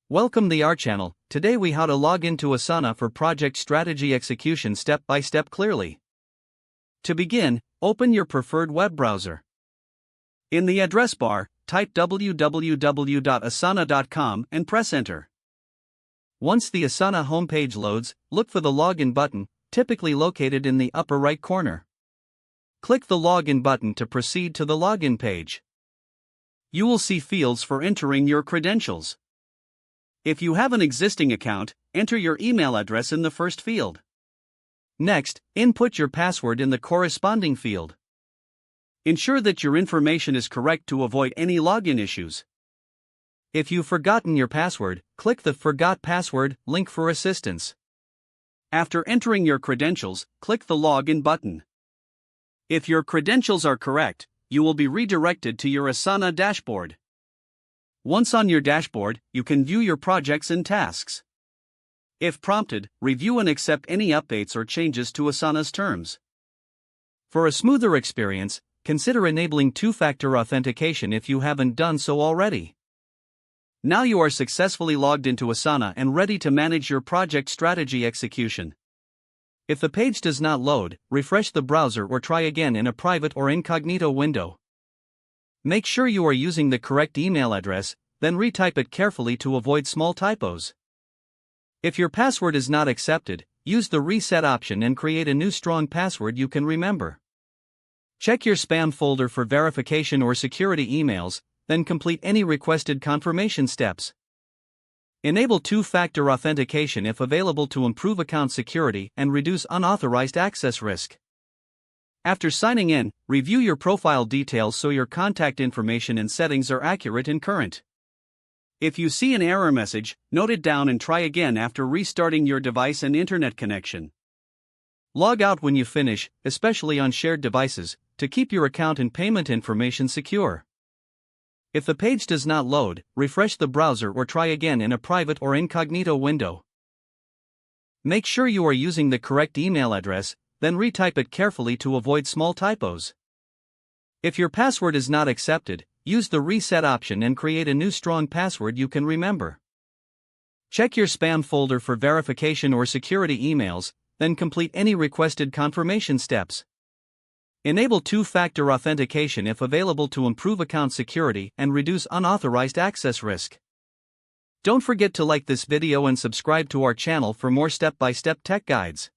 Welcome to our channel. Today we how to log into Asana for project strategy execution step by step clearly. To begin, open your preferred web browser. In the address bar, type www.asana.com and press enter. Once the Asana homepage loads, look for the login button, typically located in the upper right corner. Click the login button to proceed to the login page. You will see fields for entering your credentials. If you have an existing account, enter your email address in the first field. Next, input your password in the corresponding field. Ensure that your information is correct to avoid any login issues. If you've forgotten your password, click the Forgot Password link for assistance. After entering your credentials, click the Login button. If your credentials are correct, you will be redirected to your Asana dashboard. Once on your dashboard, you can view your projects and tasks. If prompted, review and accept any updates or changes to Asana's terms. For a smoother experience, consider enabling two-factor authentication if you haven't done so already. Now you are successfully logged into Asana and ready to manage your project strategy execution. If the page does not load, refresh the browser or try again in a private or incognito window. Make sure you are using the correct email address, then retype it carefully to avoid small typos. If your password is not accepted, use the reset option and create a new strong password you can remember. Check your spam folder for verification or security emails, then complete any requested confirmation steps. Enable two-factor authentication if available to improve account security and reduce unauthorized access risk. After signing in, review your profile details so your contact information and settings are accurate and current. If you see an error message, note it down and try again after restarting your device and internet connection. Log out when you finish, especially on shared devices, to keep your account and payment information secure. If the page does not load, refresh the browser or try again in a private or incognito window. Make sure you are using the correct email address, then retype it carefully to avoid small typos. If your password is not accepted, use the reset option and create a new strong password you can remember. Check your spam folder for verification or security emails, then complete any requested confirmation steps. Enable two-factor authentication if available to improve account security and reduce unauthorized access risk. Don't forget to like this video and subscribe to our channel for more step-by-step tech guides.